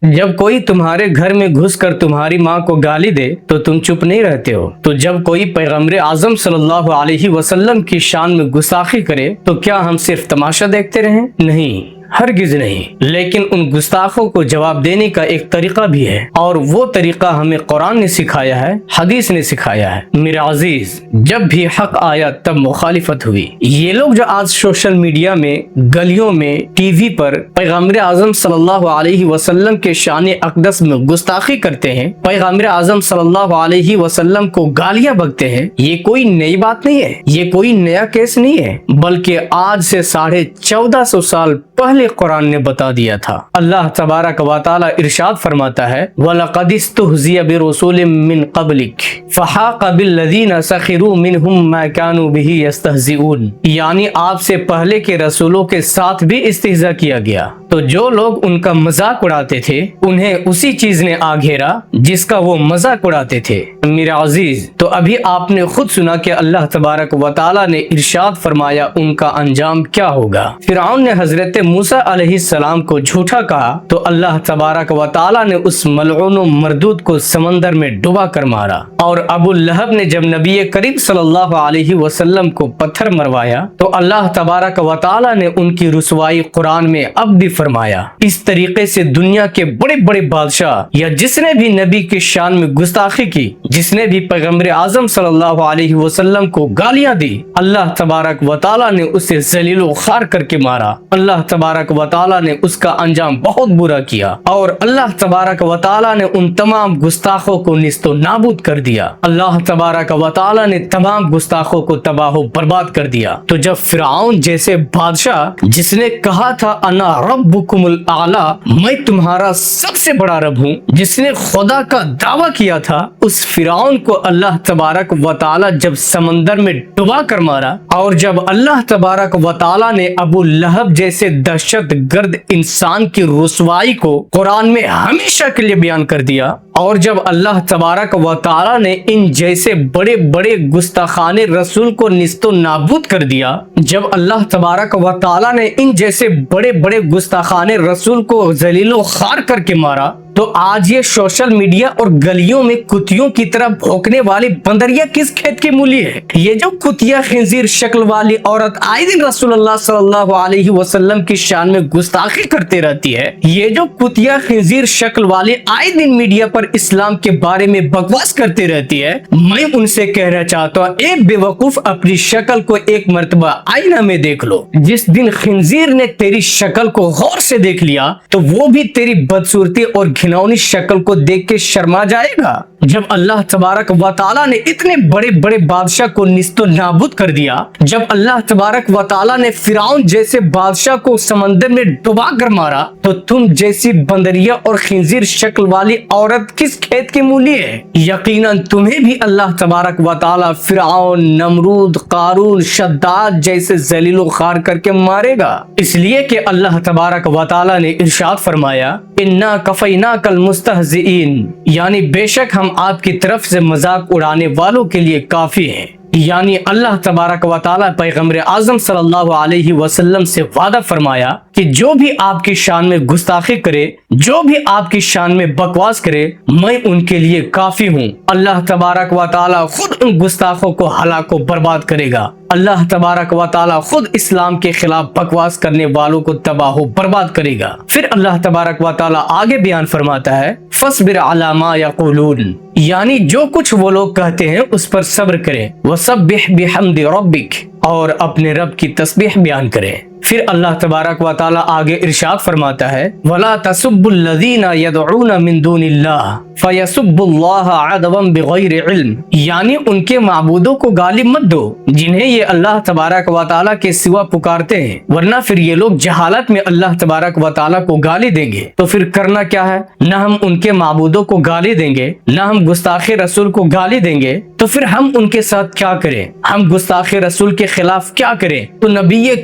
جب کوئی تمہارے گھر میں گھس کر تمہاری ماں کو گالی دے تو تم چپ نہیں رہتے ہو، تو جب کوئی پیغمبر اعظم صلی اللہ علیہ وسلم کی شان میں گستاخی کرے تو کیا ہم صرف تماشا دیکھتے رہیں؟ نہیں، ہرگز نہیں، لیکن ان گستاخوں کو جواب دینے کا ایک طریقہ بھی ہے، اور وہ طریقہ ہمیں قرآن نے سکھایا ہے، حدیث نے سکھایا ہے۔ میرے عزیز، جب بھی حق آیا تب مخالفت ہوئی۔ یہ لوگ جو آج سوشل میڈیا میں، گلیوں میں، ٹی وی پر پیغمبر اعظم صلی اللہ علیہ وسلم کے شان اقدس میں گستاخی کرتے ہیں، پیغمبر اعظم صلی اللہ علیہ وسلم کو گالیاں بکتے ہیں، یہ کوئی نئی بات نہیں ہے، یہ کوئی نیا کیس نہیں ہے، بلکہ آج سے 1450 سال پہلے قرآن نے بتا دیا تھا۔ اللہ تبارک و تعالی ارشاد فرماتا ہے وَلَقَدِ اسْتُهْزِئَ بِرُسُولٍ مِّن قَبْلِكَ فَحَاقَ بِالَّذِينَ سَخِرُوا مِنْهُم مَّا كَانُوا بِهِ يَسْتَهْزِئُونَ، یعنی آپ سے پہلے کے رسولوں کے ساتھ بھی استہزاء کیا گیا، تو جو لوگ ان کا مذاق اڑاتے تھے انہیں اسی چیز نے آ گھیرا جس کا وہ مذاق اڑاتے تھے۔ میرے عزیز، تو ابھی آپ نے خود سنا کہ اللہ تبارک و تعالی نے ارشاد فرمایا ان کا انجام کیا ہوگا۔ فرعون نے حضرت موسیٰ علیہ السلام کو جھوٹا کہا تو اللہ تبارک و تعالی نے اس ملعون و مردود کو سمندر میں ڈبا کر مارا، اور ابو لہب نے جب نبی کریم صلی اللہ علیہ وسلم کو پتھر مروایا تو اللہ تبارک و تعالی نے ان کی رسوائی قرآن میں اب بھی فرمایا۔ اس طریقے سے دنیا کے بڑے بڑے بادشاہ یا جس نے بھی نبی کی شان میں گستاخی کی، جس نے بھی پیغمبر اعظم صلی اللہ علیہ وسلم کو گالیاں دی، اللہ تبارک و تعالی نے اسے ذلیل و خوار کر کے مارا۔ اللہ تبارک و تعالی نے اس کا انجام بہت برا کیا، اور اللہ تبارک و تعالی نے ان تمام گستاخوں کو نیست و نابود کر دیا۔ اللہ تبارک و تعالی نے تمام گستاخوں کو تباہ و برباد کر دیا۔ تو جب فرعون جیسے بادشاہ جس نے کہا تھا انا ربکم الاعلی، میں تمہارا سب سے بڑا رب ہوں، جس نے خدا کا دعویٰ کیا تھا، اس فرعون کو اللہ تبارک و تعالی جب سمندر میں ڈبا کر مارا، اور جب اللہ تبارک و تعالی نے ابو لہب جیسے دہشت گرد انسان کی رسوائی کو قرآن میں ہمیشہ کے لیے بیان کر دیا، اور جب اللہ تبارک و تعالی نے ان جیسے بڑے بڑے گستاخان رسول کو نیست و نابود کر دیا، جب اللہ تبارک و تعالی نے ان جیسے بڑے بڑے گستاخان رسول کو ذلیل و خوار کر کے مارا، تو آج یہ سوشل میڈیا اور گلیوں میں کتیوں کی طرح بھونکنے والی بندریا کس کھیت کی مولی ہے؟ یہ جو کتیا خنزیر شکل والی عورت آئے دن رسول اللہ صلی اللہ علیہ وسلم کی شان میں گستاخی کرتے رہتی ہے، یہ جو کتیا خنزیر شکل والی آئے دن میڈیا پر اسلام کے بارے میں بکواس کرتے رہتی ہے، میں ان سے کہنا چاہتا ہوں اے بے وقوف، اپنی شکل کو ایک مرتبہ آئینہ میں دیکھ لو۔ جس دن خنزیر نے تیری شکل کو غور سے دیکھ لیا تو وہ بھی تیری بدصورتی اور گھناؤنی شکل کو دیکھ کے شرما جائے گا۔ جب اللہ تبارک و تعالی نے اتنے بڑے بڑے بادشاہ کو نیست و نابود کر دیا، جب اللہ تبارک و تعالی نے فرعون جیسے بادشاہ کو سمندر میں ڈبا کر مارا، تو تم جیسی بندریا اور خنزیر شکل والی عورت کس کھیت کی مولی ہے؟ یقیناً تمہیں بھی اللہ تبارک و تعالی فرعون، نمرود، قارون، شداد جیسے ذلیل و خوار کر کے مارے گا، اس لیے کہ اللہ تبارک و تعالی نے ارشاد فرمایا انا کفیناک المستہزئین، یعنی بے شک ہم آپ کی طرف سے مذاق اڑانے والوں کے لیے کافی ہیں۔ یعنی اللہ تبارک و تعالی پیغمبر اعظم صلی اللہ علیہ وسلم سے وعدہ فرمایا کہ جو بھی آپ کی شان میں گستاخی کرے، جو بھی آپ کی شان میں بکواس کرے، میں ان کے لیے کافی ہوں۔ اللہ تبارک و تعالی خود ان گستاخوں کو ہلاک و برباد کرے گا۔ اللہ تبارک و تعالی خود اسلام کے خلاف بکواس کرنے والوں کو تباہ و برباد کرے گا۔ پھر اللہ تبارک و تعالی آگے بیان فرماتا ہے فَاصْبِرْ عَلَىٰ مَا يَقُولُونَ، یعنی جو کچھ وہ لوگ کہتے ہیں اس پر صبر کریں، وَسَبِّحْ بِحَمْدِ رَبِّكَ، اور اپنے رب کی تسبیح بیان کریں۔ پھر اللہ تبارک و تعالی آگے ارشاد فرماتا ہے وَلَا تَسُبُّوا الَّذِينَ يَدْعُونَ مِن دُونِ اللَّهِ فَيَسُبُّوا اللَّهَ عَدْوًا بِغَيْرِ عِلْمٍ، یعنی ان کے معبودوں کو گالی مت دو جنہیں یہ اللہ تبارک و تعالی کے سوا پکارتے ہیں، ورنہ پھر یہ لوگ جہالت میں اللہ تبارک و تعالی کو گالی دیں گے۔ تو پھر کرنا کیا ہے؟ نہ ہم ان کے معبودوں کو گالی دیں گے، نہ ہم گستاخ رسول کو گالی دیں گے، تو پھر ہم ان کے ساتھ کیا کریں؟ ہم گستاخ رسول کے خلاف کیا کریں؟ تو نبی